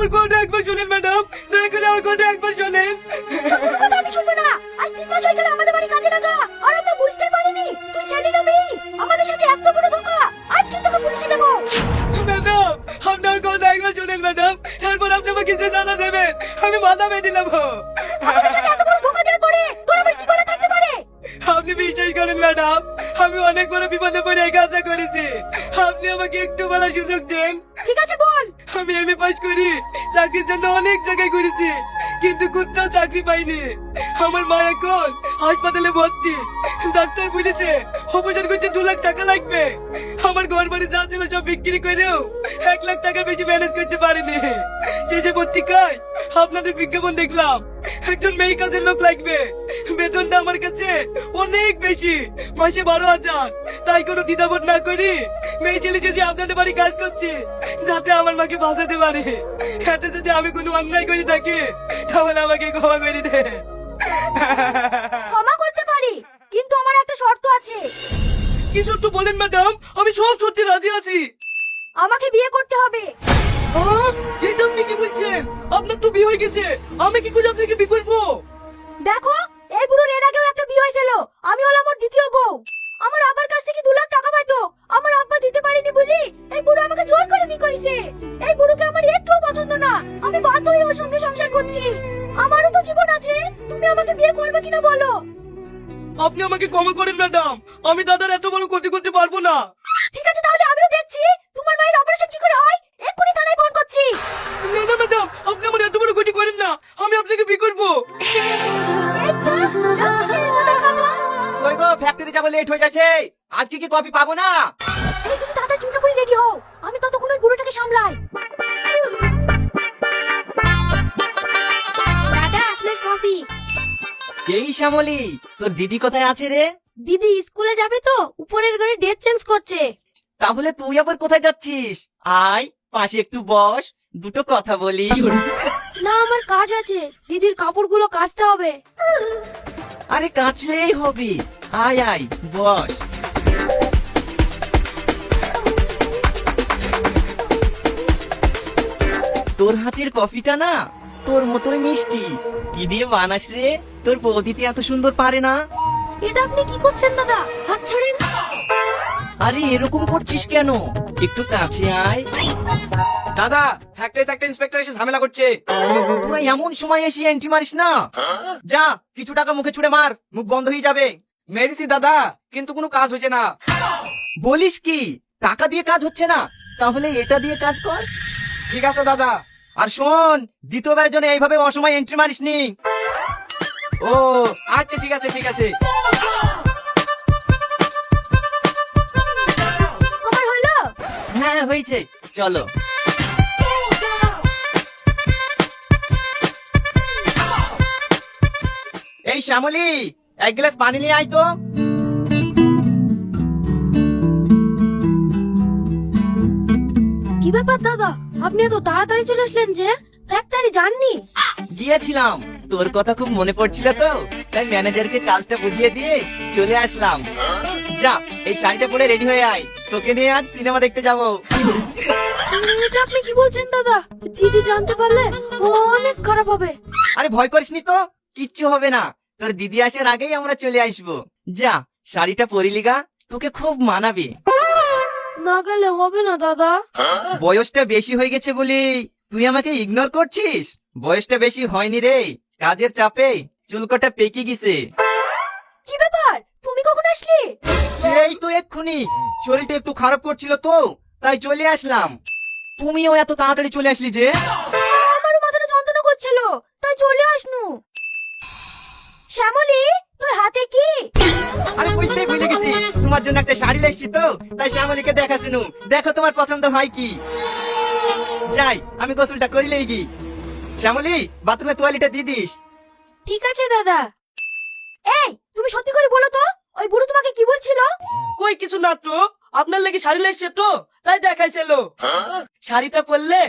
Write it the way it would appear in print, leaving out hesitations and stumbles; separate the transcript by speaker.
Speaker 1: আমার কথা একবার শুনেন ম্যাডাম, দয়া করে আমার কথা একবার শুনেন।
Speaker 2: তোর কথা আমি শুনবো না। আজ 3 মাস হয়ে গেল আমাদের বাড়ি কাজে লাগা, আর আমরা বুঝতে পারিনি তুই ছেলে না মেয়ে। আমাদের সাথে এত বড় ধোঁকা, আজ কিন্তু তোকে পুলিশে দেবো।
Speaker 1: ম্যাডাম আপনার কথা একবার শুনেন ম্যাডাম, তারপর আপনি আমাকে যে সাজা দেবেন আমি মাথা বেঁধে নেবো।
Speaker 2: আমাদের সাথে এত বড় ধোঁকা দেওয়ার পরে তোর আবার কি করে থাকতে পারে?
Speaker 1: আপনি বিশ্বাস করেন ম্যাডাম, আমি অনেক বড় বিপদে পড়ে এই কাজটা করেছি। আপনি আমাকে একটু বলার সুযোগ দেন।
Speaker 2: ঠিক আছে বল।
Speaker 1: আমি এমএ পাস করি, চাকরির জন্য অনেক জায়গায় ঘুরেছি, কিন্তু কোথাও চাকরি পাইনি। আমার মা এখন হাসপাতালে ভর্তি। ডাক্তার বলেছে অপারেশন করতে 2 লাখ টাকা লাগবে। আমার ঘর বাড়ি যা ছিল সব বিক্রি করেও 1 লাখ টাকার বেশি ম্যানেজ করতে পারিনি। শেষে পত্রিকায় আপনাদের বিজ্ঞাপন দেখলাম একজন মেয়ে কাজের লোক লাগবে, বেতনটা আমার কাছে অনেক বেশি, মাসে 12,000। তাই কোনো দ্বিধাবোধ না করি মেয়ে ছেলে যে আপনাদের বাড়ি কাজ করছি, যাতে আমার মাকে বাঁচাতে পারে। এতে যদি আমি কোনো অন্যায় করে থাকি তাহলে আমাকে ক্ষমা করে দে।
Speaker 2: ক্ষমা করতে পারি, কিন্তু আমার একটা শর্ত আছে।
Speaker 1: কি শর্ত বলেন ম্যাডাম, আমি সব সত্যি রাজি আছি।
Speaker 2: আমাকে বিয়ে করতে হবে।
Speaker 1: এটা আপনি কি বলছেন? আপনার তো বিয়ে হয়ে গেছে, আমি কি করে আপনাকে বিয়ে করবো?
Speaker 2: দেখো, এই বুড়োর এর আগেও একটা বিয়ে হয়েছিল, আমি হলাম ওর দ্বিতীয় বউ। আমার আব্বার কাছ থেকে 2 লাখ টাকা পাইতো, আমার আব্বা দিতে পারেনি বলি এই বুড়ো আমাকে জোর করে বিয়ে করেছে। এই বুড়োকে আমার একটুও পছন্দ না, আমি বাধ্য হয়ে ওর সঙ্গে সংসার করছি। আমারও তো জীবন আছে, তুমি আমাকে বিয়ে করবে কিনা বলো?
Speaker 1: আপনি আমাকে ক্ষমা করেন ম্যাডাম, আমি দাদার এত বড় ক্ষতি করতে পারবো না।
Speaker 2: ঠিক আছে, তাহলে আমিও দেখছি তোমার মায়ের অপারেশন কি করে হয়। এক্ষুনি থানায় ফোন করছি।
Speaker 1: না না ম্যাডাম, আপনি আমার এত বড় ক্ষতি করেন না, আমি আপনাকে বিয়ে করবো।
Speaker 2: এই তো, আপনি ছেড়ে দাও বাবা।
Speaker 3: কই গো, ফ্যাক্টরি যাবো, লেট হয়ে যাচ্ছে। আজকে কি কফি পাবো না?
Speaker 2: এই তুমি তাড়াতাড়ি চুলটা পরে রেডি হও, আমি ততক্ষণ ওই বুড়োটাকে সামলাই। দাদা আপনার কফি।
Speaker 3: এই শ্যামলি, তোর দিদি কোথায় আছে রে?
Speaker 2: দিদি স্কুলে যাবে তো, উপরের ঘরে ড্রেস চেঞ্জ করছে।
Speaker 3: তাহলে তুই আবার কোথায় যাচ্ছিস? আয় পাশে একটু বস, দুটো কথা বলি।
Speaker 2: না আমার কাজ আছে, দিদির কাপড়গুলো কাচতে হবে।
Speaker 3: আরে কাচলেই হবে, আয় আয় বস। তোর হাতের কফিটা না তোর মতোই মিষ্টি। কি দিয়ে বানাস রে? তোর বৌদিতে এত সুন্দর পারে না।
Speaker 2: এটা আপনি কি করছেন দাদা, হাত ছাড়েন।
Speaker 3: আরে এরকম করছিস কেন? একটু কাছে আয়।
Speaker 4: দাদা, ফ্যাক্টরিতে একটা ইন্সপেক্টর এসে ঝামেলা করছে।
Speaker 3: তোরা এমন সময় এসে এন্ট্রি মারিস না। যা, কিছু টাকা মুখে ছুড়ে মার, মুখ বন্ধ হয়ে যাবে।
Speaker 4: মেরেছি দাদা, কিন্তু কোনো কাজ হয়েছে না।
Speaker 3: বলিস কি, টাকা দিয়ে কাজ হচ্ছে না? তাহলে এটা দিয়ে কাজ কর।
Speaker 4: ঠিক আছে দাদা।
Speaker 3: আর শোন, দ্বিতীয়বারের জন্য এইভাবে অসময় এন্ট্রি মারিস নি।
Speaker 4: ও আচ্ছা, ঠিক আছে ঠিক আছে।
Speaker 2: তোমার হলো?
Speaker 3: হ্যাঁ হয়েছে, চলো। এই শ্যামলি, 1 গ্লাস পানি নিয়ে আয় তো।
Speaker 2: কি ব্যাপার দাদা, আপনি এত তাড়াতাড়ি চলে আসলেন যে? ফ্যাক্টরি যাননি?
Speaker 3: গিয়েছিলাম, তোর কথা খুব মনে পড়ছিল তো, তাই ম্যানেজারকে কাজটা বুঝিয়ে দিয়ে চলে আসলাম। যা, এই শাড়িটা পরে রেডি হয়ে আয়, তোকে নিয়ে আজ সিনেমা দেখতে যাবো।
Speaker 2: এটা আপনি কি বলছেন দাদা? দিদি জানতে পারলে অনেক খারাপ হবে।
Speaker 3: আরে ভয় করিসনি তো, কিচ্ছু হবে না। তোর দিদি আসার আগেই আমরা চলে আসবো। যা, শাড়িটা পরিলি গা, তোকে খুব মানাবে।
Speaker 2: না গেলে হবে না দাদা।
Speaker 3: বয়সটা বেশি হয়ে গেছে বলি তুই আমাকে ইগনোর করছিস? বয়সটা বেশি হয়নি রে, কাজের চাপে চুলকটা পেকে গেছে।
Speaker 2: কি ব্যাপার, তুমি কখন আসলে?
Speaker 3: এই তো এক্ষুনি, শরীরটা একটু খারাপ করছিল তো, তাই চলে আসলাম। তুমিও এত তাড়াতাড়ি চলে আসলি যে?
Speaker 2: আমারও মাথাটা যন্ত্রণা করছিল, তাই চলে আসনু। শ্যামলী, তোর হাতে কি?
Speaker 3: আরে বুঝতেই ভুলে গেছি, তোমার জন্য একটা শাড়ি লাইছি তো, তাই শ্যামলীকে দেখাশুনু। দেখো তোমার পছন্দ হয় কি। যাই, আমি গোসলটা করিলেই কি। শ্যামলী, বাথরুমে তোয়ালিটা দিয়ে দিস।
Speaker 2: ঠিক আছে দাদা। এই তুমি সত্যি করে বলো তো, ওই বুড়ো তোমাকে কি বলছিল?
Speaker 1: কই কিছু না তো, আপনার লাগি শাড়ি লাগছে তো, তাই দেখাইছিল। শাড়িটা পরলে